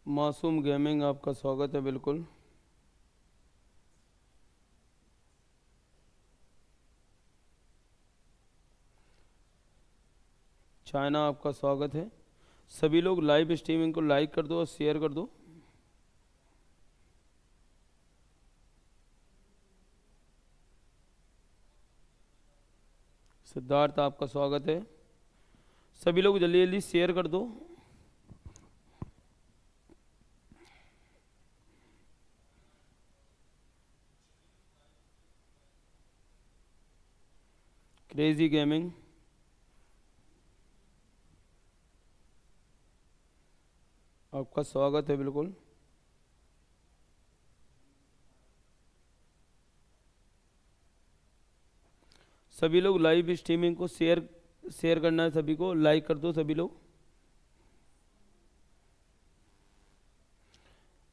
मासूम गेमिंग आपका स्वागत है। बिल्कुल चाइना आपका स्वागत है। सभी लोग लाइव स्ट्रीमिंग को लाइक कर दो और शेयर कर दो। सिद्धार्थ आपका स्वागत है। सभी लोग जल्दी जल्दी शेयर कर दो। क्रेजी गेमिंग आपका स्वागत है। बिल्कुल सभी लोग लाइव स्ट्रीमिंग को शेयर करना है। सभी को लाइक कर दो। सभी लोग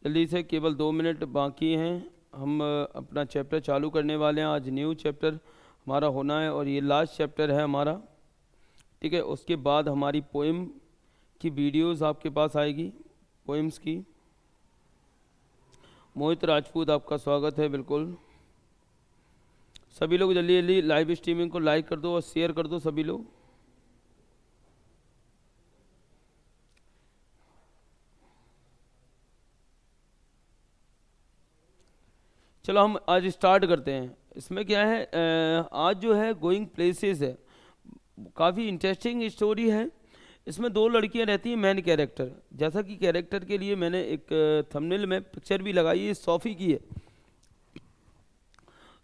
जल्दी से, केवल 2 मिनट बाकी हैं। हम अपना चैप्टर चालू करने वाले हैं। आज न्यू चैप्टर हमारा होना है और ये लास्ट चैप्टर है हमारा। ठीक है, उसके बाद हमारी पोएम की वीडियोस आपके पास आएगी, पोएम्स की। मोहित राजपूत आपका स्वागत है। बिल्कुल सभी लोग जल्दी जल्दी लाइव स्ट्रीमिंग को लाइक कर दो और शेयर कर दो सभी लोग। चलो हम आज स्टार्ट करते हैं। इसमें क्या है, आज जो है गोइंग प्लेसेस है। काफ़ी इंटरेस्टिंग स्टोरी है। इसमें 2 लड़कियां रहती हैं मेन कैरेक्टर। जैसा कि कैरेक्टर के लिए मैंने एक थंबनेल में पिक्चर भी लगाई है, सोफ़ी की है।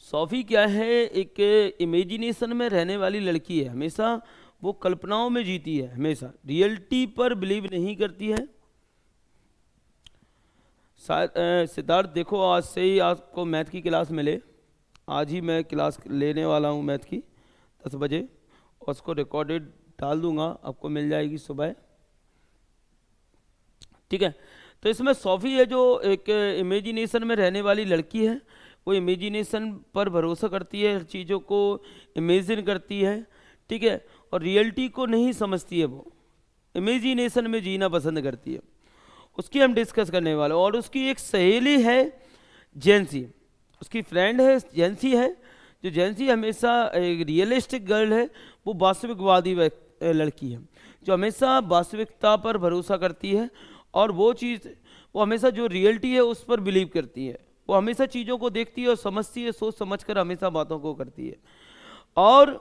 सोफ़ी क्या है, एक इमेजिनेशन में रहने वाली लड़की है। हमेशा वो कल्पनाओं में जीती है, हमेशा रियलिटी पर बिलीव नहीं करती है। सिद्धार्थ देखो, आज से ही आपको मैथ की क्लास मिले। आज ही मैं क्लास लेने वाला हूँ मैथ की 10 बजे, और उसको रिकॉर्डेड डाल दूंगा, आपको मिल जाएगी सुबह। ठीक है, तो इसमें सोफ़ी है जो एक इमेजिनेशन में रहने वाली लड़की है। वो इमेजिनेशन पर भरोसा करती है, हर चीज़ों को इमेजिन करती है। ठीक है, और रियलिटी को नहीं समझती है। वो इमेजिनेशन में जीना पसंद करती है। उसकी हम डिस्कस करने वाले हैं। और उसकी एक सहेली है जेंसी, उसकी फ्रेंड है जेंसी है। जो जेंसी हमेशा एक रियलिस्टिक गर्ल है, वो वास्तविकवादी लड़की है जो हमेशा वास्तविकता पर भरोसा करती है। और वो चीज़, वो हमेशा जो रियलिटी है उस पर बिलीव करती है। वो हमेशा चीज़ों को देखती है और समझती है, सोच समझ कर हमेशा बातों को करती है। और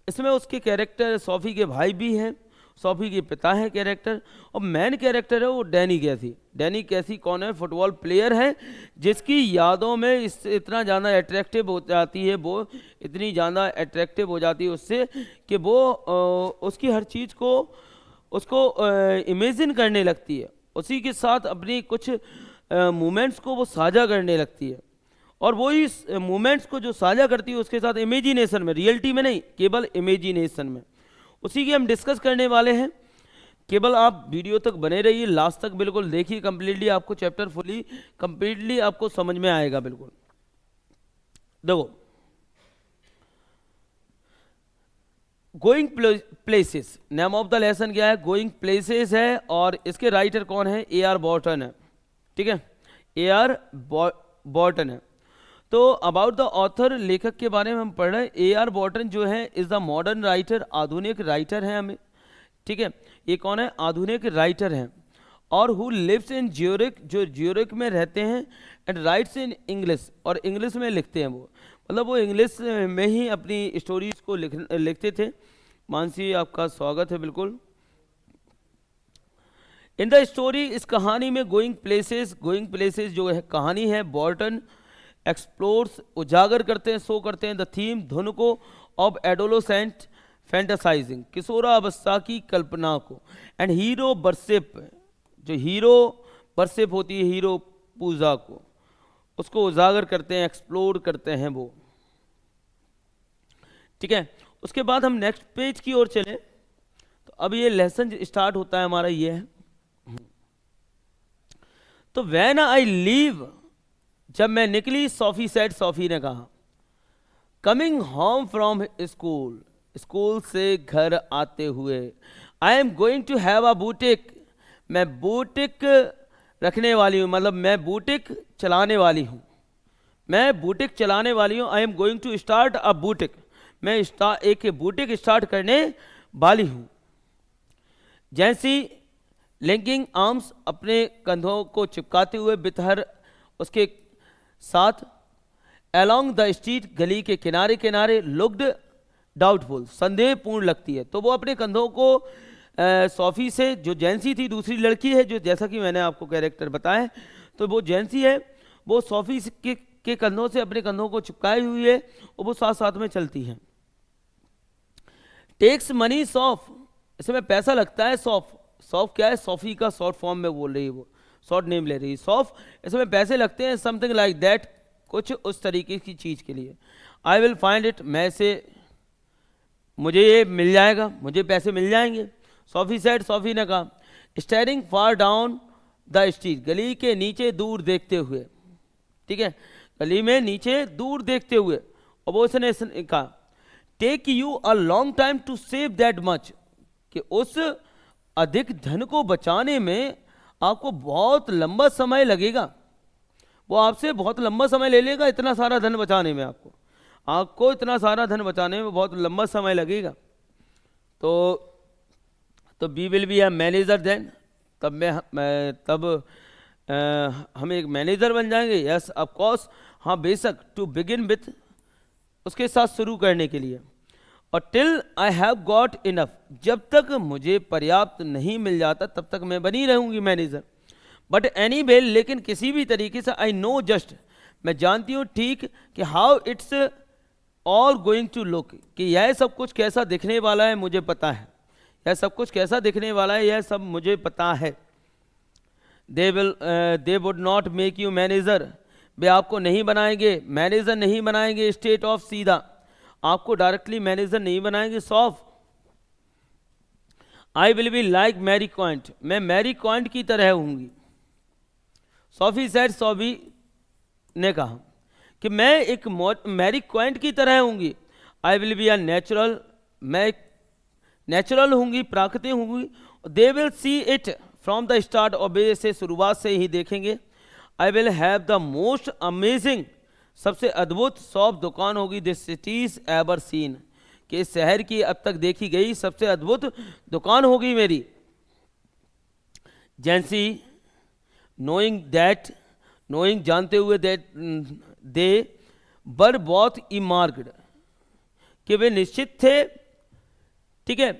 इसमें उसके कैरेक्टर सोफ़ी के भाई भी हैं, सोफ़ी के पिता हैं कैरेक्टर। और मेन कैरेक्टर है वो डैनी कैसी। डैनी कैसी कौन है? फुटबॉल प्लेयर है, जिसकी यादों में इतना ज़्यादा अट्रैक्टिव हो जाती है, वो इतनी ज़्यादा अट्रैक्टिव हो जाती है उससे कि वो उसकी हर चीज़ को उसको इमेजिन करने लगती है। उसी के साथ अपनी कुछ मोमेंट्स को वो साझा करने लगती है। और वो इस मोमेंट्स को जो साझा करती है उसके साथ इमेजिनेशन में, रियलिटी में नहीं, केवल इमेजिनेशन में, उसी की हम डिस्कस करने वाले हैं। केवल आप वीडियो तक बने रहिए, लास्ट तक बिल्कुल देखिए कंप्लीटली। आपको चैप्टर फुली कंप्लीटली आपको समझ में आएगा। बिल्कुल देखो, going places, name of the lesson क्या है? गोइंग प्लेसेस है। और इसके राइटर कौन है? A.R. बॉर्टन है। ठीक है, A.R. बॉर्टन है। तो अबाउट द ऑथर, लेखक के बारे में हम पढ़ रहे हैं। A.R. बॉर्टन जो है इज द मॉडर्न राइटर, आधुनिक राइटर है हमें। ठीक है, ये कौन है? आधुनिक राइटर हैं। और हु लिव्स इन ज्यूरिक, जो ज्यूरिक में रहते हैं। एंड राइट्स इन इंग्लिश, और इंग्लिश में लिखते हैं वो, मतलब वो इंग्लिश में ही अपनी स्टोरीज को लिखते थे। मानसी आपका स्वागत है। बिल्कुल इन द स्टोरी, इस कहानी में गोइंग प्लेसेस जो है कहानी है, बॉर्टन एक्सप्लोर्स, उजागर करते हैं, शो करते हैं द थीम, धुन को, ऑफ एडोलोसेंट फैंटासाइजिंग, किशोरावस्था की कल्पना को। एंड हीरो वर्शिप, जो हीरो वर्शिप होती है, हीरो पूजा को, उसको उजागर करते हैं, एक्सप्लोर करते हैं वो। ठीक है, उसके बाद हम नेक्स्ट पेज की ओर चलें। तो अब ये लेसन स्टार्ट होता है हमारा, ये है। तो व्हेन आई लीव, जब मैं निकली, सोफ़ी सेड, सोफ़ी ने कहा, coming home from school, school से घर आते हुए, I am going to have a boutique, मैं बुटीक रखने वाली हूँ, मतलब मैं बुटीक चलाने वाली हूँ, मैं बुटीक चलाने वाली हूँ। I am going to start a boutique, मैं एक बुटीक स्टार्ट करने वाली हूँ। जैसी लिंकिंग आर्म्स, अपने कंधों को चिपकाते हुए, विथ हर, उसके साथ, अलोंग द स्ट्रीट, गली के किनारे किनारे, लुक्ड डाउटफुल, संदेहपूर्ण लगती है। तो वो अपने कंधों को सोफी से, जो जैंसी थी, दूसरी लड़की है जो, जैसा कि मैंने आपको कैरेक्टर बताया, तो वो जैंसी है, वो सोफी के कंधों से अपने कंधों को चिपकाई हुई है और वो साथ साथ में चलती है। टेक्स मनी सॉफ, इसमें पैसा लगता है। सॉफ, सॉफ क्या है? सोफी का शॉर्ट फॉर्म में बोल रही है, वो शॉर्ट नेम ले रही है। सॉफ, इसमें पैसे लगते हैं। समथिंग लाइक दैट, कुछ उस तरीके की चीज़ के लिए। आई विल फाइंड इट, मैं इसे, मुझे ये मिल जाएगा, मुझे पैसे मिल जाएंगे। सोफी सेड, सोफी ने कहा। Steering far down the street, गली के नीचे दूर देखते हुए, ठीक है, गली में नीचे दूर देखते हुए। और वो उसने कहा, take you a long time to save that much, कि उस अधिक धन को बचाने में आपको बहुत लंबा समय लगेगा। वो आपसे बहुत लंबा समय ले लेगा, इतना सारा धन बचाने में आपको इतना सारा धन बचाने में बहुत लंबा समय लगेगा। तो be will be a manager then, तब हम एक मैनेजर बन जाएंगे। यस ऑफ कोर्स, हाँ बेशक। टू बिगिन विथ, उसके साथ शुरू करने के लिए। और till I have got enough, जब तक मुझे पर्याप्त नहीं मिल जाता तब तक मैं बनी रहूंगी मैनेजर। बट एनी वे, लेकिन किसी भी तरीके से, आई नो जस्ट, मैं जानती हूँ ठीक, कि how it's all going to look, कि यह सब कुछ कैसा दिखने वाला है, मुझे पता है। यह सब कुछ कैसा दिखने वाला है, यह सब मुझे पता है। They would not make you manager, वे आपको नहीं बनाएंगे मैनेजर, नहीं बनाएंगे स्टेट ऑफ सीधा, आपको डायरेक्टली मैनेजर नहीं बनाएंगे। Soph, I will be like Mary Quant, मैं मैरी क्वांट की तरह होंगी। सोफी सेड, सोफी ने कहा कि मैं एक मैरी क्वांट की तरह होंगी। आई विल बी अ नेचुरल, मैं नेचुरल होंगी, प्राकृतिक होंगी। They will see it from the start, और वे से शुरुआत से ही देखेंगे। I will have the most amazing, सबसे अद्भुत शॉप, दुकान होगी, दिस सिटीज एवर सीन, कि इस शहर की अब तक देखी गई सबसे अद्भुत दुकान होगी मेरी। जैंसी, नोइंग दैट, नोइंग जानते हुए, दैट दे वर बोथ इमार्क्ड, कि वे निश्चित थे, ठीक है,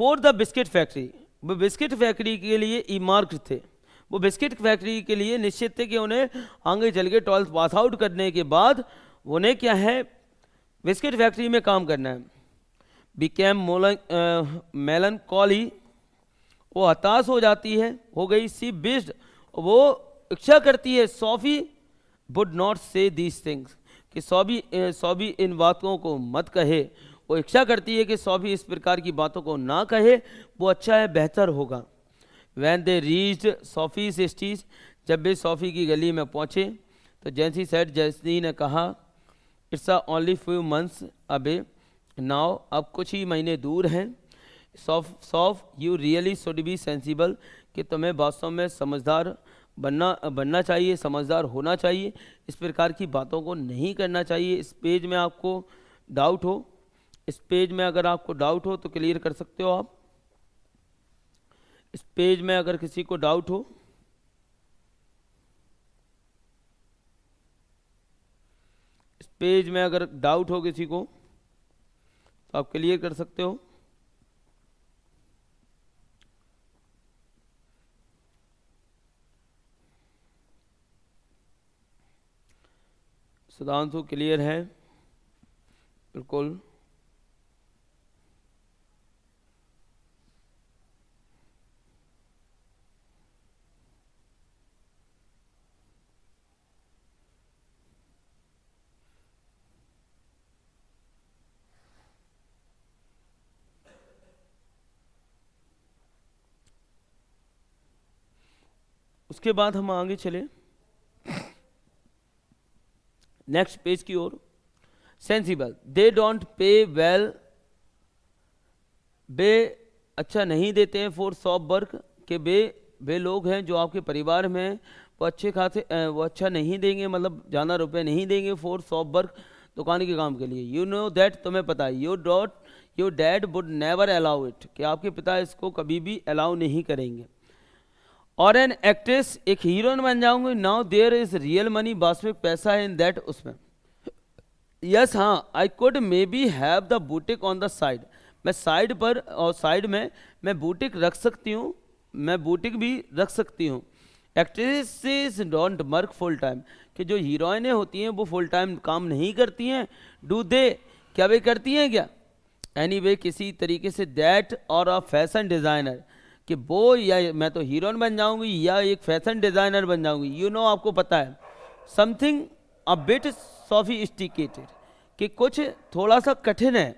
फॉर द बिस्किट फैक्ट्री, वो बिस्किट फैक्ट्री के लिए इमार्क्ड थे, वो बिस्किट फैक्ट्री के लिए निश्चित थे कि उन्हें आगे चल के 12th पास आउट करने के बाद उन्हें क्या है, बिस्किट फैक्ट्री में काम करना है। बिकेम मेलनकॉली, वो हताश हो जाती है, हो गई। सी बिस्ड, वो इच्छा करती है। सोफी वुड नॉट से दीज थिंग्स, कि सोफी इन बातों को मत कहे। वो इच्छा करती है कि सोफी इस प्रकार की बातों को ना कहे, वो अच्छा है, बेहतर होगा। When they reached सोफी's स्ट्रीट, जब वे सोफी की गली में पहुंचे, तो जैंसी सेड, जैंसी ने कहा, it's a only few months away now, अब कुछ ही महीने दूर हैं। Soph, you really should be sensible, कि तुम्हें वास्तव में समझदार बनना चाहिए, समझदार होना चाहिए, इस प्रकार की बातों को नहीं करना चाहिए। इस पेज में आपको डाउट हो, इस पेज में अगर आपको डाउट हो तो क्लियर कर सकते हो आप। इस पेज में अगर किसी को डाउट हो, इस पेज में अगर डाउट हो किसी को तो आप क्लियर कर सकते हो। सुधांशु क्लियर है बिल्कुल। उसके बाद हम आगे चले नेक्स्ट पेज की ओर। Sensible, they don't pay well, वे अच्छा नहीं देते हैं फॉर शॉप वर्क, के वे वे लोग हैं जो आपके परिवार में हैं, वो अच्छे खासे वो अच्छा नहीं देंगे, मतलब ज़्यादा रुपए नहीं देंगे फॉर शॉप वर्क, दुकान के काम के लिए। यू नो दैट, तुम्हें पता है। Your dad would never allow it, कि आपके पिता इसको कभी भी अलाउ नहीं करेंगे। और एन एक्ट्रेस, एक हीरोइन बन जाऊंगी। Now there is real money, वास्तविक पैसा है इन दैट, उसमें। यस हाँ, I could may be have the boutique on the side, मैं साइड पर और साइड में मैं बुटीक रख सकती हूँ, मैं बुटीक भी रख सकती हूँ। Actresses don't work full time, कि जो हीरोइनें होती हैं वो फुल टाइम काम नहीं करती हैं। डू दे, क्या वे करती हैं क्या? एनीवे, किसी तरीके से। दैट और अ फैशन डिज़ाइनर, कि वो या मैं तो हीरोइन बन जाऊंगी या एक फैशन डिज़ाइनर बन जाऊंगी। यू नो, आपको पता है। समथिंग अ बिट सोफिस्टिकेटेड, कि कुछ थोड़ा सा कठिन है।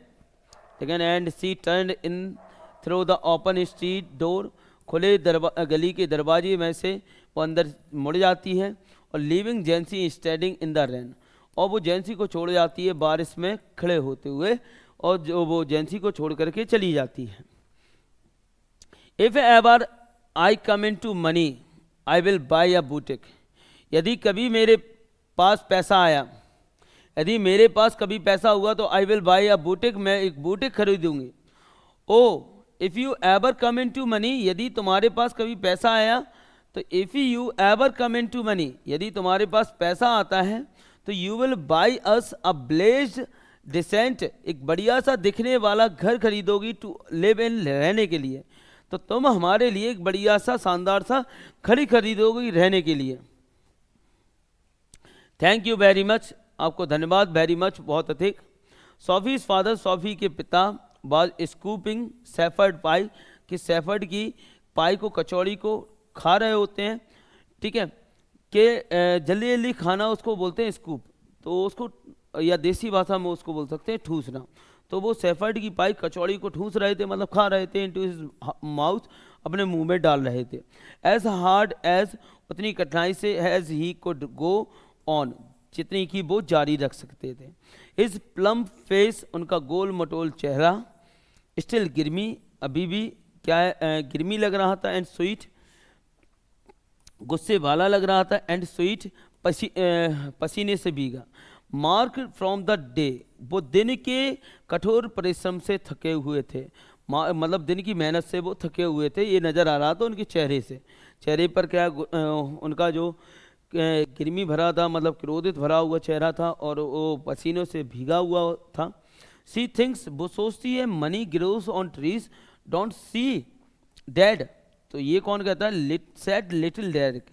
लेकिन and she turn in through the open street door, खुले गली के दरवाजे में से वो अंदर मुड़ जाती है। और leaving जेंसी standing in the rain, और वो जेंसी को छोड़ जाती है बारिश में खड़े होते हुए, और जो वो जेंसी को छोड़ करके चली जाती है। If ever I come in to money I will buy a boutique, यदि कभी मेरे पास पैसा आया, यदि मेरे पास कभी पैसा हुआ तो I will buy a boutique, मैं एक बुटीक खरीदूंगी। Oh if you ever come in to मनी, यदि तुम्हारे पास कभी पैसा आया, तो if you ever come in to मनी, यदि तुम्हारे पास पैसा आता है, तो you will buy us a blessed decent, एक बढ़िया सा दिखने वाला घर खरीदोगी टू लिव इन, रहने के लिए। तो तुम हमारे लिए एक बढ़िया सा शानदार सा घर खरीदोगी रहने के लिए। थैंक यू वेरी मच, आपको धन्यवाद वेरी मच, बहुत अधिक। सोफीज फादर, सोफी के पिता, वाज स्कूपिंग सेफर्ड पाई, कि सेफर्ड की पाई को, कचौड़ी को खा रहे होते हैं। ठीक है, कि जल्दी जल्दी खाना उसको बोलते हैं स्कूप, तो उसको या देसी भाषा में उसको बोल सकते हैं ठूसना। तो वो सेफर्ड की पाई, कचौड़ी को ठूस रहे थे, मतलब खा रहे थे, इनटू हिज माउथ, अपने मुंह में डाल रहे थे। एज हार्ड एज, उतनी कठिनाई से, as he could go on, जितनी की वो जारी रख सकते थे। इस प्लम फेस, उनका गोल मटोल चेहरा, स्टिल गिरमी, अभी भी क्या है, गिरमी लग रहा था, एंड स्वीट, गुस्से वाला लग रहा था, एंड स्वीट, पसीने से भीगा। मार्क फ्रॉम द डे, वो दिन के कठोर परिश्रम से थके हुए थे, मतलब दिन की मेहनत से वो थके हुए थे, ये नज़र आ रहा था उनके चेहरे से। चेहरे पर क्या उनका जो गिरमी भरा था, मतलब क्रोधित भरा हुआ चेहरा था, और वो पसीनों से भीगा हुआ था। सी थिंग्स, वो सोचती है, money grows on trees, don't see dad, तो ये कौन कहता है? सेड लिटिल डेरिक,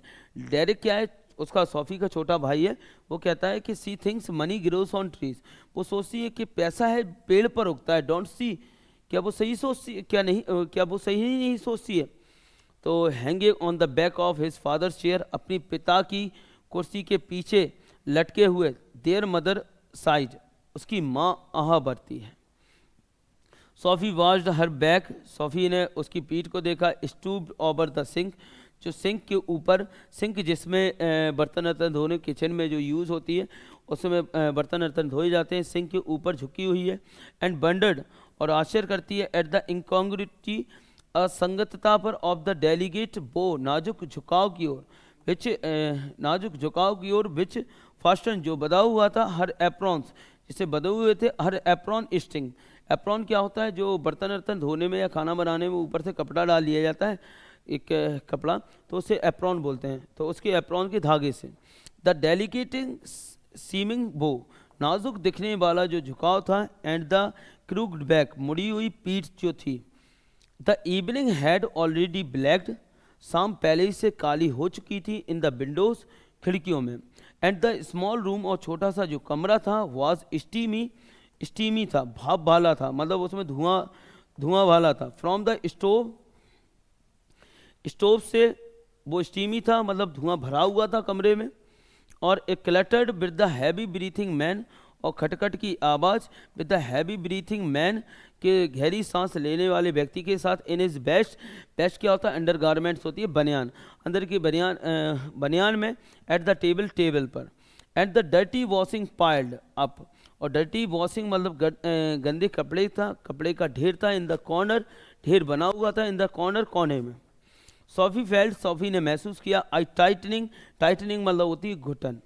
डेरिक क्या है? उसका सोफी का छोटा भाई है। वो कहता है कि she thinks money grows on trees, वो सोचती है कि पैसा है पेड़ पर उगता है। डोंट सी, क्या वो सही सोचती, क्या नहीं, क्या वो सही नहीं सोचती है? तो hanging on the back of his father's chair, अपनी पिता की कुर्सी के पीछे लटके हुए, देयर मदर साइड, उसकी माँ आह भरती है। Sophie watched her back, Sophie ने उसकी पीठ को देखा। स्टूप्ड ओवर द सिंक, जो सिंक के ऊपर, सिंक जिसमें बर्तन वर्तन धोने, किचन में जो यूज़ होती है, उसमें बर्तन वर्तन धोए जाते हैं, सिंक के ऊपर झुकी हुई है। एंड बंडर्ड, और आश्चर्य करती है, एट द इनकॉन्ग्रुइटी, असंगतता पर, ऑफ द डेलीगेट बो, नाजुक झुकाव की ओर, विच नाजुक झुकाव की ओर, विच फास्टन, जो बधा हुआ था, हर एप्रॉन्स, जिसे बधे हुए थे, हर एप्रॉन स्टिंग। एप्रॉन क्या होता है? जो बर्तन वर्तन धोने में या खाना बनाने में ऊपर से कपड़ा डाल लिया जाता है, एक कपड़ा, तो उसे एप्रॉन बोलते हैं। तो उसके एप्रॉन के धागे से। द डेलिकेटिंग सीमिंग बो, नाजुक दिखने वाला जो झुकाव था। एंड द क्रूक्ड बैक, मुड़ी हुई पीठ जो थी। The evening had already blacked, शाम पहले ही से काली हो चुकी थी। इन द विंडोज, खिड़कियों में। एंड द स्मॉल रूम, और छोटा सा जो कमरा था, वॉज स्टीमी था, भाप वाला था, मतलब उसमें धुआं वाला था। फ्रॉम द स्टोव से वो स्टीमी था, मतलब धुआं भरा हुआ था कमरे में। और a cluttered with the heavy breathing man, और खटखट की आवाज़, with the heavy breathing man, के गहरी सांस लेने वाले व्यक्ति के साथ। इन इज बेस्ट, बेस्ट क्या होता है? अंडर गारमेंट्स होती है, बनियान, अंदर की बनियान में। एट द टेबल पर। At the dirty washing piled up, और डर्टी वॉशिंग मतलब गंदे कपड़े था, कपड़े का ढेर था। इन द कॉर्नर, ढेर बना हुआ था। इन द कॉर्नर, कोने में। सोफी फेल्ट, सोफी ने महसूस किया। आई टाइटनिंग, टाइटनिंग मतलब होती है घुटन,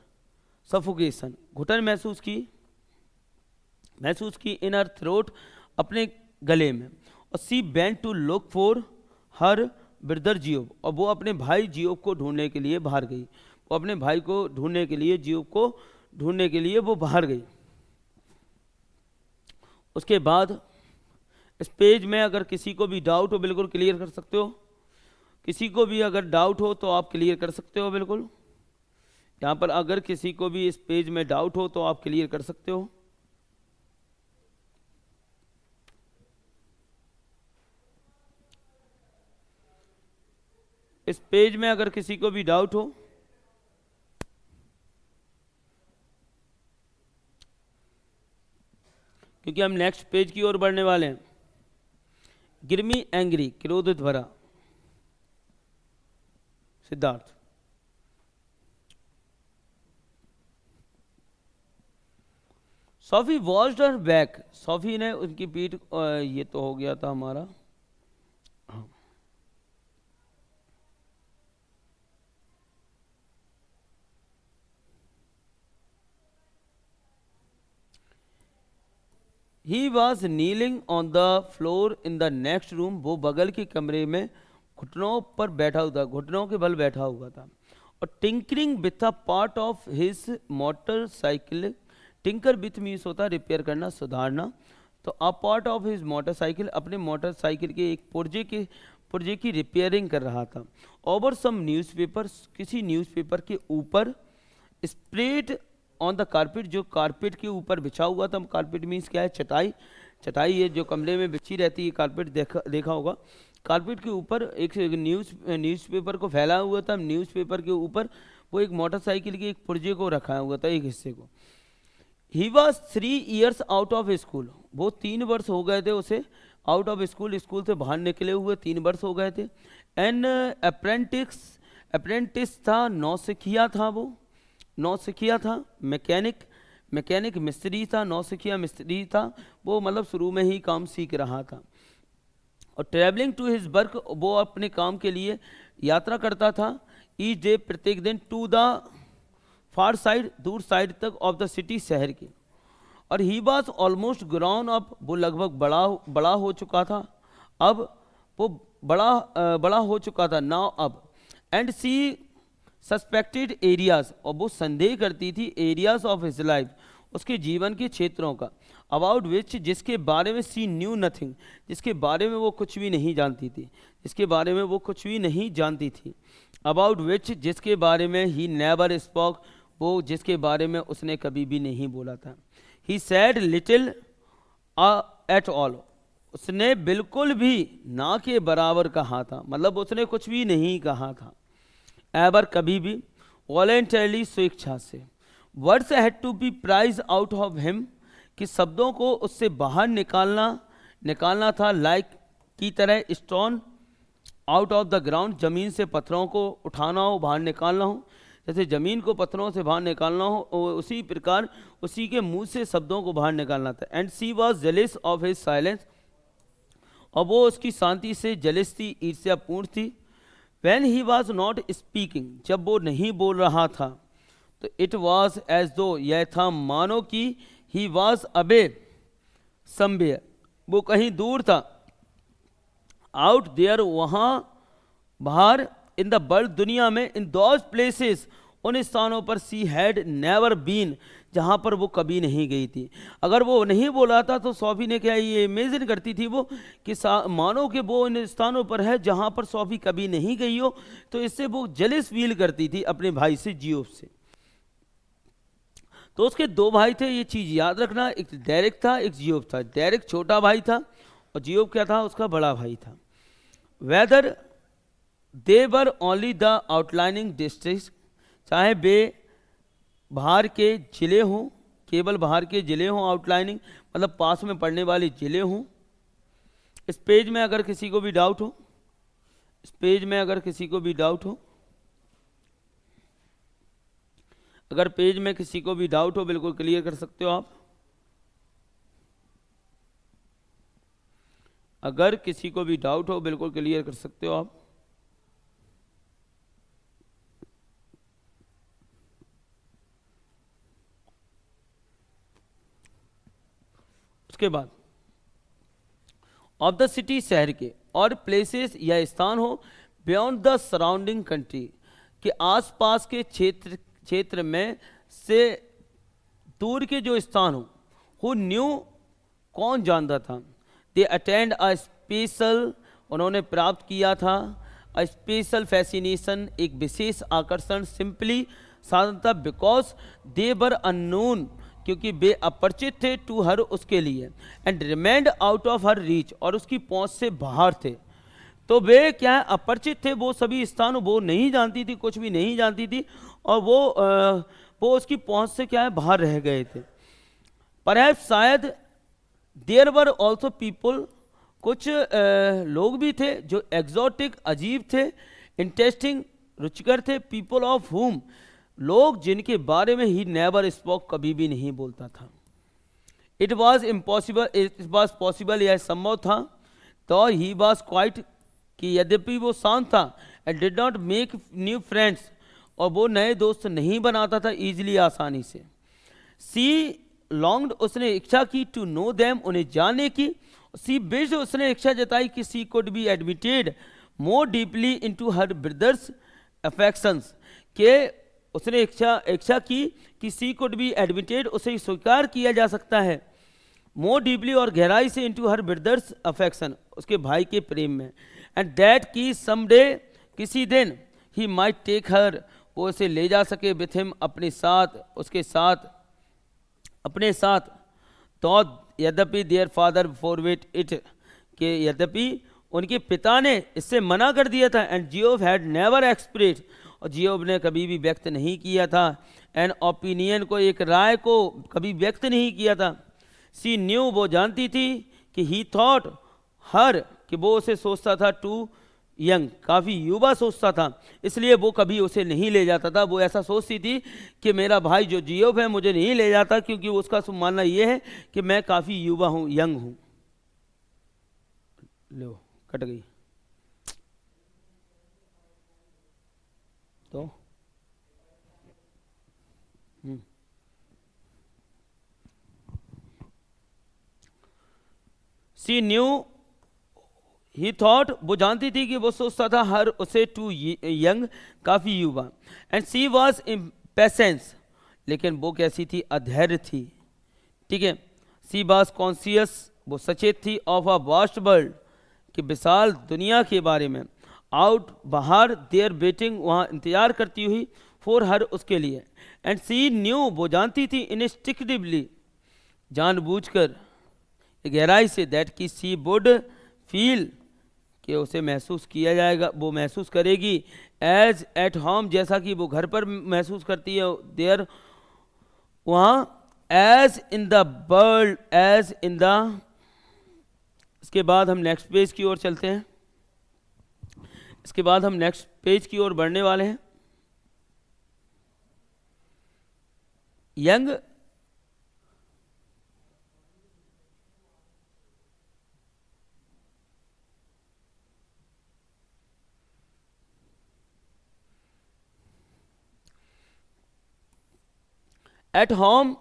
सफोकेशन, घुटन महसूस की इन हर थ्रोट, अपने गले में। और she bent to look for her brother Geoff, और वो अपने भाई जियोब को ढूंढने के लिए बाहर गई। वो अपने भाई को ढूंढने के लिए, जियोब को ढूंढने के लिए वो बाहर गई। उसके बाद इस पेज में अगर किसी को भी डाउट हो बिल्कुल क्लियर कर सकते हो, किसी को भी अगर डाउट हो तो आप क्लियर कर सकते हो बिल्कुल। यहाँ पर अगर किसी को भी इस पेज में डाउट हो तो आप क्लियर कर सकते हो। इस पेज में अगर किसी को भी डाउट हो, क्योंकि हम नेक्स्ट पेज की ओर बढ़ने वाले हैं। गिरमी एंग्री, क्रोधित भरा। Siddharth, Sophie watched her back, Sophie ने उनकी पीठ, ये तो हो गया था हमारा। He was kneeling on the floor in the next room, वो बगल के कमरे में घुटनों पर बैठा हुआ था, घुटनों के बल बैठा हुआ था। और tinkering with a part of his motorcycle, tinker with means होता है रिपेयर करना, सुधारना। तो a part of his motorcycle, अपने मोटरसाइकिल के एक पुर्जे की रिपेयरिंग कर रहा था। ओवर सम न्यूज़पेपर, किसी न्यूज़पेपर के ऊपर। स्प्रेड ऑन द कारपेट, जो कारपेट के ऊपर बिछा हुआ था। कारपेट मीन्स क्या है? चटाई, चटाई ये जो कमरे में बिछी रहती है कारपेट, देखा होगा। कारपेट के ऊपर एक न्यूज़पेपर को फैला हुआ था। न्यूज़पेपर के ऊपर वो एक मोटरसाइकिल के एक पुर्जे को रखा हुआ था, एक हिस्से को। He was 3 years out of school, वो 3 वर्ष हो गए थे उसे आउट ऑफ स्कूल, स्कूल से बाहर निकले हुए 3 वर्ष हो गए थे। एन अप्रेंटिस था, नौसिखिया था, वो नौसिखिया था। मैकेनिक मिस्त्री था, नौसिखिया मिस्त्री था, वो मतलब शुरू में ही काम सीख रहा था। और ट्रैवलिंग टू हिज वर्क, वो अपने काम के लिए यात्रा करता था। ईच डे, प्रत्येक दिन। टू द फार साइड, दूर साइड तक, ऑफ द सिटी, शहर की। और he was almost ground up, वो लगभग बड़ा हो चुका था। अब वो बड़ा हो चुका था, नाउ अब। एंड सी सस्पेक्टेड एरियाज, और वो संदेह करती थी एरियाज ऑफ हिज लाइफ, उसके जीवन के क्षेत्रों का। अबाउट विच, जिसके बारे में सी न्यू नथिंग, जिसके बारे में वो कुछ भी नहीं जानती थी, जिसके बारे में वो कुछ भी नहीं जानती थी। अबाउट विच, जिसके बारे में ही नेवर स्पोक, वो जिसके बारे में उसने कभी भी नहीं बोला था। ही सैड लिटिल एट ऑल, उसने बिल्कुल भी ना के बराबर कहा था, मतलब उसने कुछ भी नहीं कहा था। एवर, कभी भी। वॉलेंटरली, स्वेच्छा से। Words had to be prised out of him, कि शब्दों को उससे बाहर निकालना था। लाइक की तरह, stone out of the ground, जमीन से पत्थरों को उठाना हो, बाहर निकालना हो। जैसे जमीन को पत्थरों से बाहर निकालना हो, उसी प्रकार उसी के मुंह से शब्दों को बाहर निकालना था। And she was jealous of his silence, और वो उसकी शांति से जेलिस थी, ईर्ष्यापूर्ण थी। When he was not speaking, जब वो नहीं बोल रहा था, तो it was as though, यह था मानो कि he was away somewhere, वो कहीं दूर था। Out there, वहाँ बाहर। In the world, दुनिया में। In those places, उन स्थानों पर she had never been, जहाँ पर वो कभी नहीं गई थी। अगर वो नहीं बोला था तो सोफी ने क्या ये इमेजिन करती थी वो कि मानो कि वो इन स्थानों पर है जहाँ पर सोफी कभी नहीं गई हो, तो इससे वो जेलस फील करती थी अपने भाई से, जियोब से। तो उसके 2 भाई थे, ये चीज़ याद रखना, एक डेरेक था, एक जियोब था। डेरेक छोटा भाई था और जियोब क्या था? उसका बड़ा भाई था। Whether they were only the outlining district, चाहे वे बाहर के जिले हों, केवल बाहर के जिले हों, आउटलाइनिंग मतलब पास में पड़ने वाले जिले हों। इस पेज में अगर किसी को भी डाउट हो, इस पेज में अगर किसी को भी डाउट हो, अगर पेज में किसी को भी डाउट हो बिल्कुल क्लियर कर सकते हो आप। अगर किसी को भी डाउट हो बिल्कुल क्लियर कर सकते हो आप। उसके बाद ऑफ द सिटी, शहर के, और प्लेसेस या स्थान हो बियॉन्ड द सराउंडिंग कंट्री, के आसपास के क्षेत्र में से दूर के जो स्थान हो, हु न्यू, कौन जानता था, दे अटेंड अ स्पेशल, उन्होंने प्राप्त किया था, अ स्पेशल फैसिनेशन, एक विशेष आकर्षण, सिंपली, साधारणतः, बिकॉज दे वर अननोन, क्योंकि वे अपरिचित थे, टू हर, उसके लिए, and remained out of her reach, और उसकी पहुंच से बाहर थे। तो वे क्या है, अपरिचित थे, वो सभी स्थान वो नहीं जानती थी, कुछ भी नहीं जानती थी, और वो उसकी पहुंच से क्या है, बाहर रह गए थे। परहैप्स, शायद, देयर वर ऑल्सो पीपल, कुछ लोग भी थे जो एग्जॉटिक, अजीब थे, इंटरेस्टिंग, रुचिकर थे, पीपल ऑफ हुम, लोग जिनके बारे में ही नेवर स्पोक, कभी भी नहीं बोलता था। It was impossible, it was possible, यह संभव था, तो ही वॉज क्वाइट, कि यद्यपि वो शांत था, and did not make new friends, और वो नए दोस्त नहीं बनाता था ईजिली, आसानी से। सी लॉन्ग्ड, उसने इच्छा की, टू नो देम, उन्हें जानने की। सी विश्ड, उसने इच्छा जताई कि she could be admitted more deeply into her brother's affections, के उसने इच्छा की कि सी कुड बी एडमिटेड, उसे स्वीकार किया जा सकता है, मोर डीपली, और गहराई से, इनटू हर ब्रदर्स अफेक्शन, उसके भाई के प्रेम में, एंड दैट की समडे, किसी दिन, ही माइट टेक हर, वो उसे ले जा सके, विथ हिम, अपने साथ, उसके साथ, अपने साथ। तो यद्यपि देयर फादर फॉरवेट इट, के यद्यपि उनके पिता ने इससे मना कर दिया था, एंड जियोब हैड नेवर एक्सप्रेस, और जियोब ने कभी भी व्यक्त नहीं किया था, एन ओपिनियन को, एक राय को कभी व्यक्त नहीं किया था। सी न्यू, वो जानती थी, कि ही थॉट हर, कि वो उसे सोचता था, टू यंग, काफ़ी युवा सोचता था, इसलिए वो कभी उसे नहीं ले जाता था। वो ऐसा सोचती थी कि मेरा भाई जो जियोब है मुझे नहीं ले जाता, क्योंकि उसका मानना ये है कि मैं काफ़ी युवा हूँ, यंग हूँ। लो, कट गई तो सी न्यू, ही थॉट, वो जानती थी कि वो सोचता था, हर, उसे, टू यंग, काफ़ी युवा, एंड सी वॉज इम्पेशेंस, लेकिन वो कैसी थी, अधैर्य थी, ठीक है। सी वॉज कॉन्शियस, वो सचेत थी, ऑफ अ वास्ट वर्ल्ड, कि विशाल दुनिया के बारे में, आउट, बाहर, देयर वेटिंग, वहाँ इंतजार करती हुई, फॉर हर, उसके लिए, एंड सी न्यू, वो जानती थी, इनस्टिंक्टिवली, जानबूझकर, गहराई से, दैट की सी वुड फील, कि उसे महसूस किया जाएगा, वो महसूस करेगी, एज एट होम, जैसा कि वो घर पर महसूस करती है, देयर, वहाँ, as in the world, as in the. इसके बाद हम नेक्स्ट पेज की ओर चलते हैं, इसके बाद हम नेक्स्ट पेज की ओर बढ़ने वाले हैं। यंग, एट होम,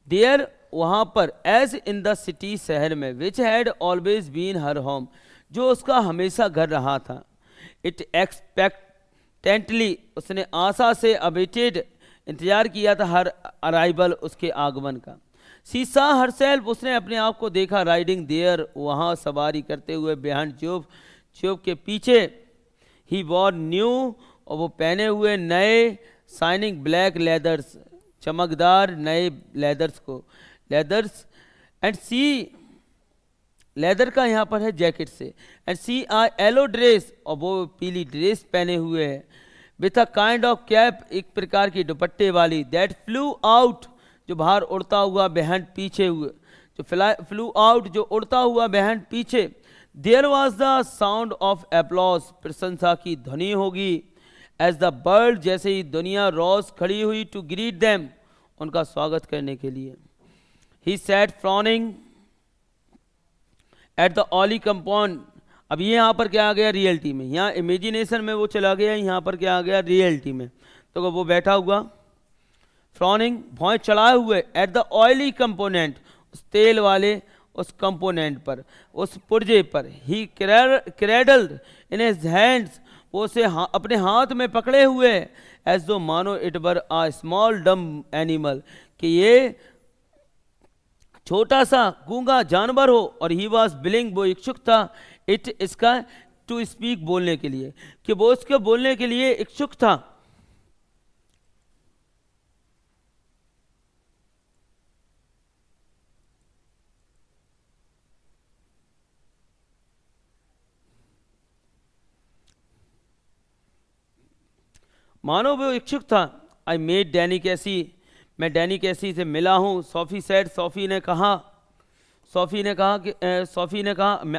देयर, वहाँ पर, एज इन द सिटी, शहर में, which had always been her home, जो उसका हमेशा घर रहा था, इट एक्सपेक्टेंटली, उसने आशा से, अवेटेड, इंतजार किया था, हर अराइवल, उसके आगमन का। शीशा हर सेल्फ, उसने अपने आप को देखा, राइडिंग देयर, वहाँ सवारी करते हुए, बिहाइंड जियोब, जियोब के पीछे, ही वॉर न्यू, और वो पहने हुए नए, शाइनिंग ब्लैक लेदर्स, चमकदार नए लेदर्स को, लेदर्स, एंड सी, लेदर का यहाँ पर है जैकेट से, and she a yellow dress, और वो पीली ड्रेस पहने हुए है, with a kind of cap, एक प्रकार की दुपट्टे वाली, दैट फ्लू आउट, जो बाहर उड़ता हुआ, बिहाइंड, पीछे हुए, जो फ्लू आउट, जो उड़ता हुआ, बिहाइंड, पीछे। There was the sound of applause, प्रशंसा की ध्वनि होगी, एज द वर्ल्ड, जैसे ही दुनिया रोज खड़ी हुई, टू ग्रीट देम, उनका स्वागत करने के लिए। He sat frowning at the oily compound, अब ये यहाँ पर क्या आ गया, रियलिटी में, यहाँ इमेजिनेशन में वो चला गया, यहाँ पर क्या आ गया, रियलिटी में। तो वो बैठा हुआ, फ्रॉनिंग भौं चढ़ाए हुए, एट द ऑयली कंपोनेंट, उस तेल वाले उस कंपोनेंट पर, उस पुर्जे पर। ही क्रेडल्ड इन हिज हैंड्स, वो उसे अपने हाथ में पकड़े हुए, एज दो मानो इट वर आ स्मॉल डम एनिमल, कि ये छोटा सा गूंगा जानवर हो। और ही वॉज बिलिंग, वो इच्छुक था, इट इसका टू स्पीक, बोलने के लिए, कि वो उसके बोलने के लिए इच्छुक था। मानो वो इच्छुक था। आई मेट डैनी कैसी, मैं डैनी कैसी से मिला हूँ। सोफी सेड, सोफी ने कहा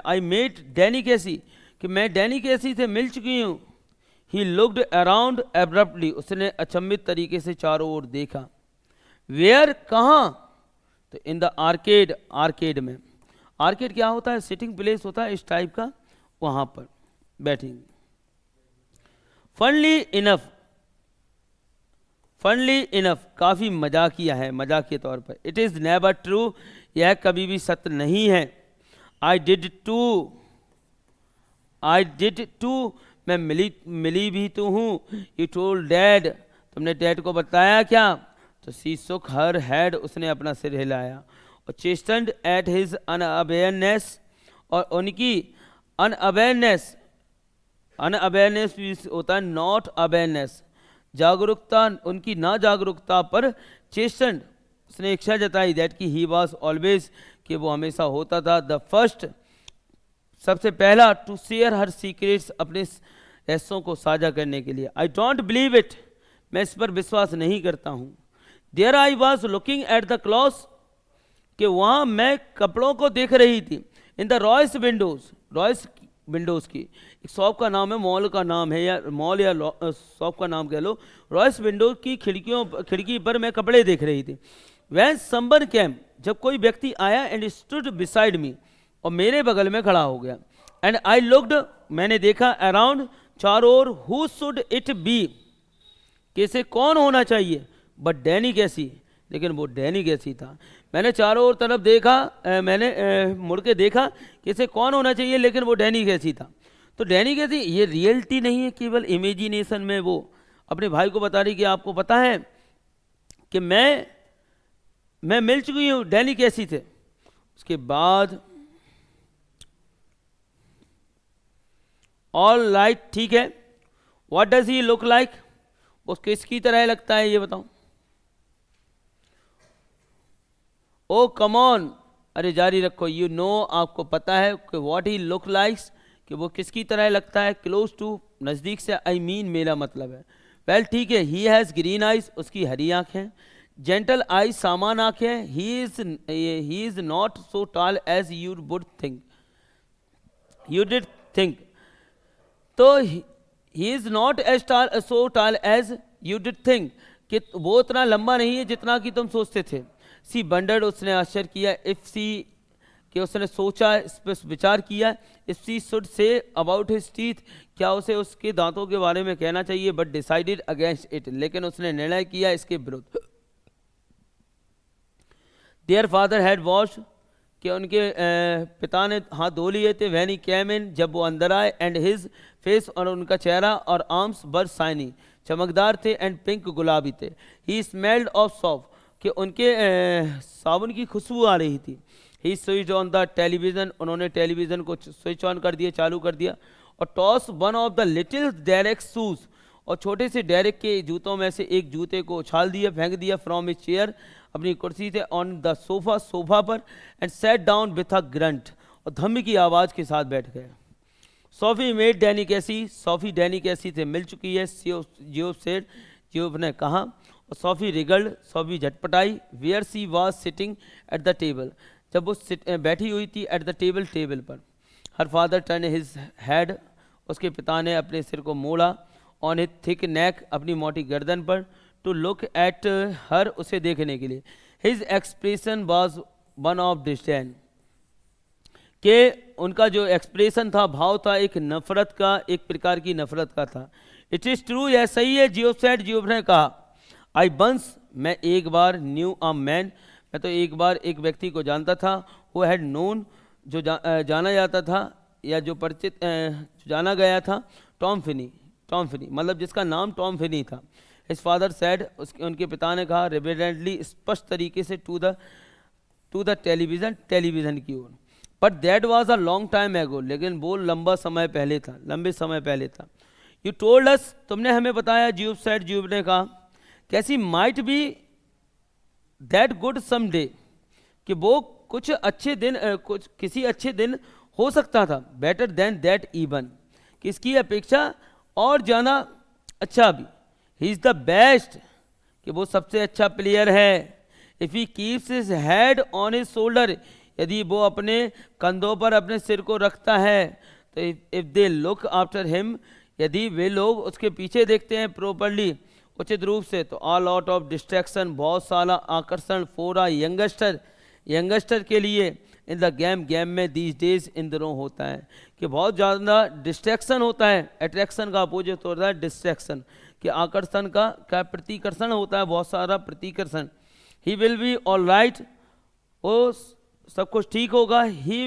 आई मेट डैनी कैसी, कि मैं डैनी कैसी से मिल चुकी हूँ। ही लुक्ड अराउंड एब्रप्टली, उसने अचंभित तरीके से चारों ओर देखा। वेयर, कहाँ? तो इन द आर्केड, आर्केड में। आर्केड क्या होता है? सिटिंग प्लेस होता है इस टाइप का, वहाँ पर बैठेंगे। फनली इनफ, काफ़ी मजाकिया है, मजाक के तौर पर। इट इज़ नेवर ट्रू, यह कभी भी सत्य नहीं है। आई डिड टू, मैं मिली भी तो हूँ। यू टोल्ड डैड, तुमने डैड को बताया क्या? तो शी शुक हर हेड, उसने अपना सिर हिलाया। और चेस्टनड एट हिज अनअवेयरनेस, और उनकी अनअवेयरनेस भी होता है नॉट अवेयरनेस, जागरूकता, उनकी ना जागरूकता पर चेस्टनड, उसने इच्छा जताई, दैट कि ही वॉज ऑलवेज, कि वो हमेशा होता था, द फर्स्ट, सबसे पहला, टू शेयर हर सीक्रेट्स, अपने रहस्यों को साझा करने के लिए। आई डोंट बिलीव इट, मैं इस पर विश्वास नहीं करता हूँ। There I was looking at the cloth, कि वहाँ मैं कपड़ों को देख रही थी। इन द रॉयस विंडोज़ की, एक शॉप का नाम है, मॉल का नाम है, या मॉल या शॉप का नाम कह लो। रॉयस विंडो की खिड़की पर मैं कपड़े देख रही थी। वैन समवन कैम, जब कोई व्यक्ति आया, एंड स्टूड बिसाइड मी, और मेरे बगल में खड़ा हो गया। एंड आई लुक्ड, मैंने देखा, अराउंड, चारों ओर, हु शुड इट बी, कैसे कौन होना चाहिए, बट डैनी कैसी, लेकिन वो डैनी कैसी था। मैंने चारों ओर तरफ देखा, मैंने मुड़ के देखा, कैसे कौन होना चाहिए, लेकिन वो डैनी कैसी था। तो डैनी कैसी, ये रियलिटी नहीं है, केवल इमेजिनेशन में वो अपने भाई को बता रही कि आपको पता है कि मैं मिल चुकी हूँ डैनी कैसी थे। उसके बाद ऑल राइट, ठीक है। What does he look like, वो किसकी तरह लगता है ये बताओ। ओ कम ऑन, अरे जारी रखो। यू नो, आपको पता है कि व्हाट ही लुक लाइक्स, कि वो किसकी तरह लगता है। क्लोज टू, नज़दीक से। आई मीन, मेरा मतलब है। वेल, ठीक है। ही हैज़ ग्रीन आइज, उसकी हरी आँखें। जेंटल आइज, सामान आँखें। He is not so tall as you would think, you did think. तो ही इज़ नॉट एज टाल, सो tall as you did think, कि वो उतना लंबा नहीं है जितना कि तुम सोचते थे। सी बंडर्ड, उसने आश्चर्य किया। इफ सी, कि उसने सोचा, इस पर विचार किया। If she should say about his teeth, क्या उसे उसके दांतों के बारे में कहना चाहिए। बट डिसाइडेड अगेंस्ट इट, लेकिन उसने निर्णय किया इसके विरुद्ध। देयर फादर हैड वॉश, कि उनके पिता ने हाथ धो लिए थे। वैन ही कैम इन, जब वो अंदर आए। एंड हिज फेस, और उनका चेहरा और आर्म्स वर शाइनी, चमकदार थे। एंड पिंक, गुलाबी थे। ही स्मेल्ड ऑफ सॉफ, कि उनके साबुन की खुशबू आ रही थी। ही स्विच ऑन द टेलीविज़न, उन्होंने टेलीविज़न को स्विच ऑन कर दिया, चालू कर दिया। और toss one of the little Derek shoes, और छोटे से डेरेक के जूतों में से एक जूते को उछाल दिया, फेंक दिया। फ्रॉम ए चेयर, अपनी कुर्सी से। ऑन द सोफा पर। And set down with a grunt, और धम्म की आवाज़ के साथ बैठ गए। सोफी मेड डैनी कैसी, सोफी डैनी कैसी से मिल चुकी है। जियोफ सेड, जियोफ ने कहा। और सोफी रिगल्ड, सोफी झटपटाई। Where she was sitting at the table, जब वो बैठी हुई थी एट द टेबल पर। Her father turn his head, उसके पिता ने अपने सिर को मोड़ा। ऑन हिज थिक नेक, अपनी मोटी गर्दन पर। टू लुक एट हर, उसे देखने के लिए। His expression was one of disdain, के उनका जो एक्सप्रेशन था, भाव था, एक नफरत का, एक प्रकार की नफरत का था। इट इज़ ट्रू, यह सही है। जियोफ सेड, जियोफ ने कहा। आई वंस, मैं एक बार न्यू अ मैन, मैं तो एक बार एक व्यक्ति को जानता था, वो हैड नोन, जो जाना जाता था या जो परिचित जाना गया था, टॉम फिनी, टॉम फिनी मतलब जिसका नाम टॉम फिनी था। हिज फादर सैड, उसके उनके पिता ने कहा रेविडेंटली, स्पष्ट तरीके से, टू द टेलीविज़न, टेलीविज़न की ओर। But that was a long time ago, लेकिन वो लंबे समय पहले था। यू टोल्ड अस, तुमने हमें बताया, ज्यूब सैड, ज्यूब ने कहा, Cassie might be that good someday, कि वो कुछ अच्छे दिन कुछ किसी अच्छे दिन हो सकता था, बेटर देन दैट इवन, कि इसकी अपेक्षा और ज़्यादा अच्छा भी। ही इज़ द बेस्ट, कि वो सबसे अच्छा प्लेयर है। If he keeps his head on his shoulder, यदि वो अपने कंधों पर अपने सिर को रखता है, तो if they look after him, यदि वे लोग उसके पीछे देखते हैं प्रॉपरली, उचित रूप से, तो ऑल आउट ऑफ डिस्ट्रैक्शन, बहुत सारा आकर्षण, फॉर अ यंगस्टर के लिए, इन द गेम में दीज डेज, इन दिनों होता है कि बहुत ज़्यादा डिस्ट्रैक्शन होता है। अट्रैक्शन का अपोजिट होता है डिस्ट्रैक्शन, कि आकर्षण का क्या प्रतिकर्षण होता है, बहुत सारा प्रतिकर्षण। He will be all right, वो सब कुछ ठीक होगा। He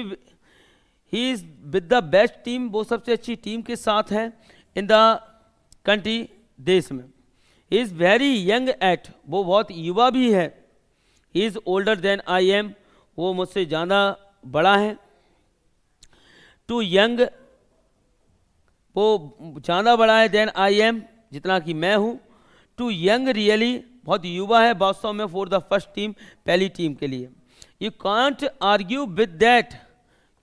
is with the best team, वो सबसे अच्छी टीम के साथ है, इन द कंट्री, देश में। He is very young at, वो बहुत युवा भी है। He is older than I am, वो मुझसे ज़्यादा बड़ा है। टू यंग, वो ज़्यादा बड़ा है, देन आई एम, जितना कि मैं हूँ। टू यंग रियली, बहुत युवा है वास्तव में, फॉर द फर्स्ट टीम, पहली टीम के लिए। You can't argue with that,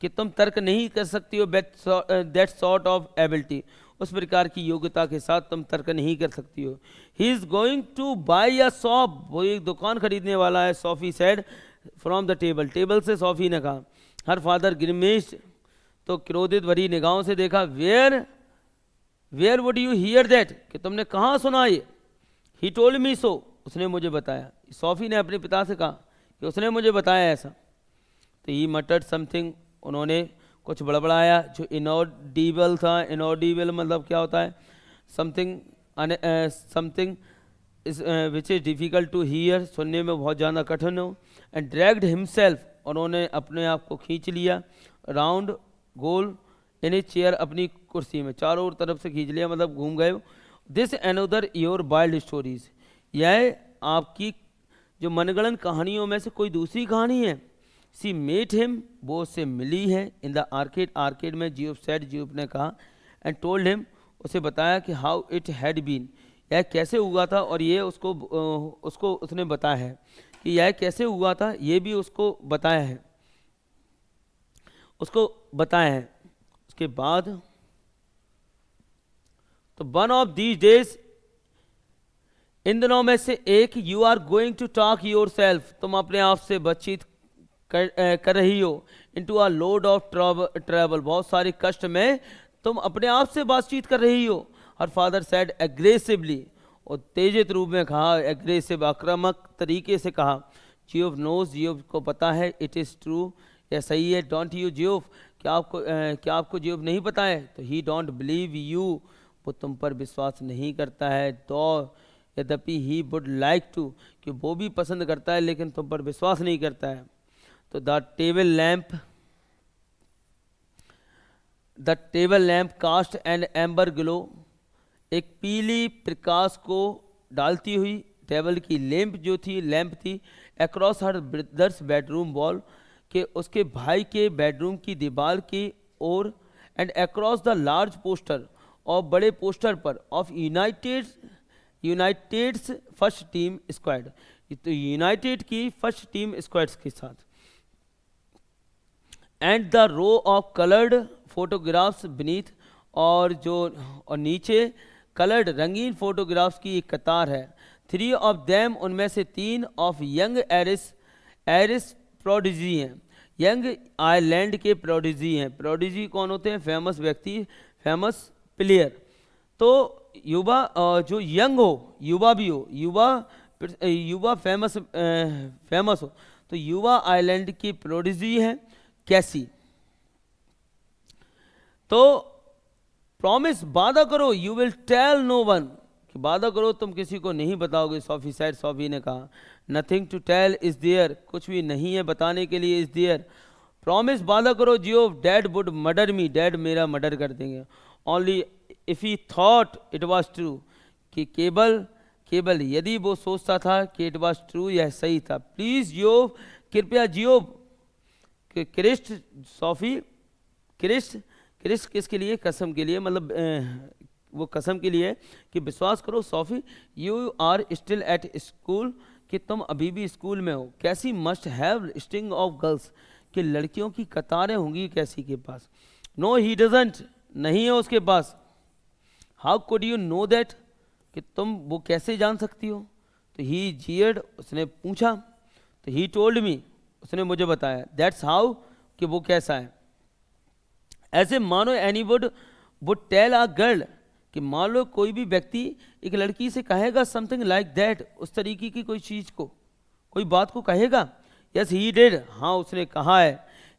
कि तुम तर्क नहीं कर सकती हो, दैट सॉर्ट ऑफ एबिलिटी, उस प्रकार की योग्यता के साथ तुम तर्क नहीं कर सकती हो। He is going two by a shop, वो एक दुकान खरीदने वाला है, Sophie said from the table, table से सोफी ने कहा। हर फादर ग्रिमेश, तो क्रोधित भरी निगाहों से देखा। Where would you hear that, कि तुमने कहाँ सुना ये। ही टोल्ड मी सो, उसने मुझे बताया। सोफी ने अपने पिता से कहा कि उसने मुझे बताया ऐसा। तो ही मटर्ड समथिंग, उन्होंने कुछ बड़बड़ाया जो इनऑडिबल था। इनऑडिबल मतलब क्या होता है, something which is difficult to hear, सुनने में बहुत ज़्यादा कठिन हो। एंड ड्रैग्ड हिमसेल्फ, उन्होंने अपने आप को खींच लिया, round, goal, in a chair, अपनी कुर्सी में, चारों ओर तरफ से खींच लिया, मतलब घूम गए। This another your wild stories, यह आपकी जो मनगढ़ंत कहानियों में से कोई दूसरी कहानी है। सी मेट हिम, वो उससे मिली है, इन द आर्केड में, जियोफ सेड, जियोफ ने कहा। एंड टोल्ड हिम, उसे बताया कि हाउ इट हैड बीन, यह कैसे हुआ था, और ये उसको उसने बताया है कि यह कैसे हुआ था, ये भी उसको बताया है, उसके बाद तो वन ऑफ दीज डेज, इन दिनों में से एक, you are going to talk yourself, तुम अपने आप से बातचीत कर रही हो, into a load of travel, बहुत सारे कष्ट में तुम अपने आप से बातचीत कर रही हो। हर फादर सेड एग्रेसिवली, और तेजित रूप में कहा, एग्रेसिव, आक्रामक तरीके से कहा। जियोफ नोज, जियोफ को पता है, इट इज़ ट्रू, यह सही है। डोंट यू जियोफ, क्या आपको जियोफ नहीं पता है। तो ही डोंट बिलीव यू, वो तुम पर विश्वास नहीं करता है। तो यद्यपि ही वुड लाइक टू, कि वो भी पसंद करता है, लेकिन तुम पर विश्वास नहीं करता है। तो the table lamp cast and amber glow, एक पीली प्रकाश को डालती हुई टेबल की लैंप थी across her brother's bedroom wall, के उसके भाई के बेडरूम की दीवार की ओर, and across the large poster, और बड़े पोस्टर पर, of United's first team squad, तो यूनाइटेड की फर्स्ट टीम स्क्वाड्स के साथ। And the row of coloured photographs beneath, और नीचे कलर्ड रंगीन फोटोग्राफ्स की एक कतार है। 3 ऑफ देम, उनमें से 3 ऑफ यंग एरिस प्रोडिजी हैं, यंग आयरलैंड के प्रोडिजी हैं। प्रोडिजी कौन होते हैं, फेमस व्यक्ति, फेमस प्लेयर। तो युवा, जो यंग हो, युवा भी हो, युवा फेमस हो, तो युवा आयरलैंड की प्रोडिजी है कैसी। तो प्रॉमिस, वादा करो, you will tell no one, कि वादा करो तुम किसी को नहीं बताओगे। सोफी said, सोफी ने कहा, nothing to tell is there, कुछ भी नहीं है बताने के लिए। इज देयर, प्रॉमिस, वादा करो Geoff, dad would murder me, dad मेरा मर्डर कर देंगे। Only if he thought it was true, कि केवल यदि वो सोचता था कि इट वाज ट्रू, यह सही था। प्लीज जियो, कृपया जियो। क्रिस्ट, सोफी, क्रिस्ट किसके लिए? कसम के लिए, मतलब वो कसम के लिए कि विश्वास करो Sophie, you are still at school, कि तुम अभी भी स्कूल में हो। Cassie must have string of girls, कि लड़कियों की कतारें होंगी कैसी के पास। नो ही डजंट, नहीं है उसके पास। How could you know that, कि तुम वो कैसे जान सकती हो। तो ही जीयर्ड, उसने पूछा। तो ही टोल्ड मी, उसने मुझे बताया। दैट्स हाउ, कि वो कैसा है। ऐसे मानो any would tell a girl, कि मान लो कोई भी व्यक्ति एक लड़की से कहेगा समथिंग लाइक दैट, उस तरीके की कोई चीज़ को, कोई बात को कहेगा। यस ही डिड, हाँ उसने कहा है।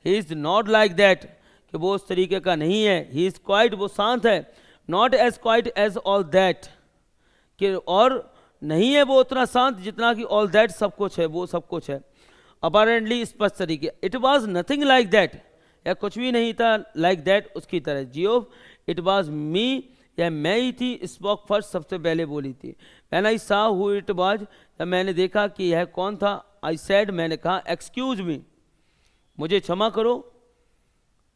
He is not like that, कि वो उस तरीके का नहीं है। ही इज़ क्वाइट, वो शांत है। Not as quiet as all that, कि और नहीं है वो उतना शांत जितना कि ऑल दैट सब कुछ है, वो सब कुछ है। अपैरेंटली, स्पष्ट तरीके। It was nothing like that, या कुछ भी नहीं था लाइक दैट उसकी तरह। जियो, इट वॉज मी, या मैं ही थी, स्पोक फर्स्ट, सबसे पहले बोली थी। व्हेन आई सा हु इट वाज, जब मैंने देखा कि यह कौन था। आई सेड, मैंने कहा, एक्सक्यूज मी, मुझे क्षमा करो।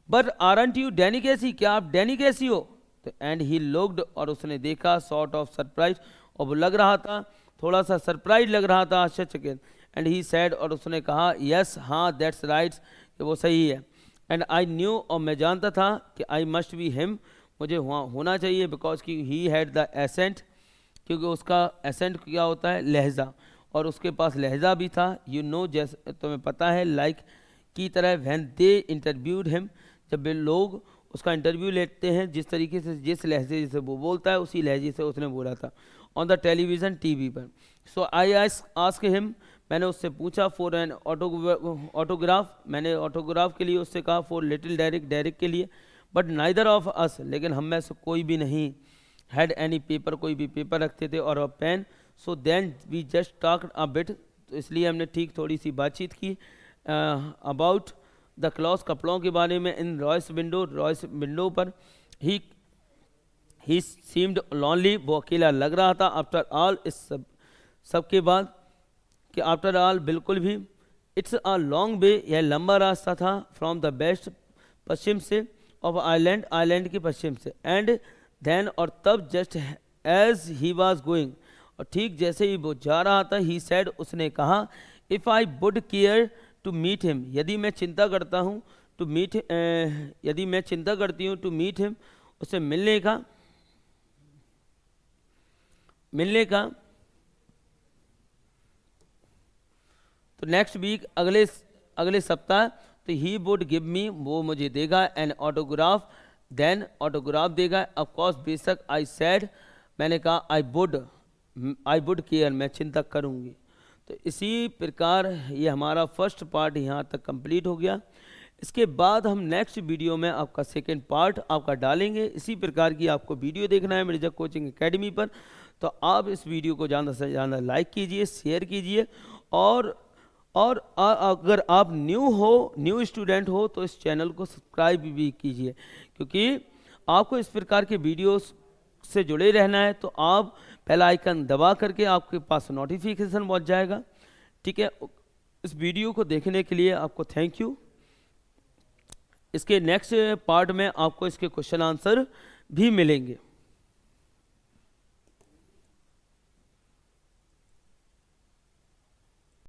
बट आरंट यू डैनी कैसी, क्या आप डैनी कैसी हो। तो एंड ही लुक्ड, और उसने देखा, सॉर्ट ऑफ सरप्राइज, और वो लग रहा था, थोड़ा सा सरप्राइज लग रहा था, आश्चर्यचकित। एंड ही सेड, और उसने कहा, यस, हाँ, दैट्स राइट, कि वो सही है। एंड आई न्यू, और मैं जानता था कि आई मस्ट बी हिम, मुझे होना चाहिए, बिकॉज कि ही हैड द एसेंट, क्योंकि उसका एसेंट क्या होता है, लहजा, और उसके पास लहजा भी था। यू नो, जैसे तुम्हें पता है, लाइक की तरह। व्हेन दे इंटरव्यूड हिम, जब वे लोग उसका इंटरव्यू लेते हैं, जिस तरीके से, जिस लहजे से वो बोलता है, उसी लहजे से उसने बोला था ऑन द टेलीविज़न, टीवी पर। सो आई आस्क हिम, मैंने उससे पूछा, फॉर एन ऑटोग्राफ, मैंने ऑटोग्राफ के लिए उससे कहा, फॉर लिटिल डेरिक के लिए। बट नाइदर ऑफ अस, लेकिन हम में से कोई भी नहीं, हैड एनी पेपर, कोई भी पेपर रखते थे, और a pen. So then we just talked a bit, तो इसलिए हमने ठीक थोड़ी सी बातचीत की अबाउट द क्लॉथ, कपड़ों के बारे में। इन रॉयस विंडो पर। ही सीम्ड लॉनली, वो अकेला लग रहा था। आफ्टर ऑल, इस सब के बाद, कि आफ्टर ऑल, बिल्कुल भी। इट्स अ लॉन्ग वे, यह लंबा रास्ता था। फ्रॉम द बेस्ट, पश्चिम से, ऑफ आइलैंड के पश्चिम से। एंड देन, और तब, just as he was going, और ठीक जैसे ही वो जा रहा था, ही सेड, उसने कहा, if I would care to meet him, यदि मैं चिंता करता हूँ टू मीट, यदि मैं चिंता करती हूँ टू मीट हिम, उससे मिलने का। तो नेक्स्ट वीक, अगले सप्ताह, तो ही वुड गिव मी, वो मुझे देगा, एन ऑटोग्राफ, देन ऑटोग्राफ देगा। ऑफ कोर्स, बेशक। आई सेड, मैंने कहा, आई वुड केयर, मैं चिंता करूँगी। तो इसी प्रकार ये हमारा फर्स्ट पार्ट यहाँ तक कंप्लीट हो गया। इसके बाद हम नेक्स्ट वीडियो में आपका सेकेंड पार्ट आपका डालेंगे। इसी प्रकार की आपको वीडियो देखना है मिर्जा कोचिंग एकेडमी पर, तो आप इस वीडियो को ज़्यादा से ज़्यादा लाइक कीजिए, शेयर कीजिए, और अगर आप न्यू स्टूडेंट हो तो इस चैनल को सब्सक्राइब भी कीजिए, क्योंकि आपको इस प्रकार के वीडियोस से जुड़े रहना है। तो आप पहला आइकन दबा करके आपके पास नोटिफिकेशन पहुंच जाएगा। ठीक है, इस वीडियो को देखने के लिए आपको थैंक यू। इसके नेक्स्ट पार्ट में आपको इसके क्वेश्चन आंसर भी मिलेंगे।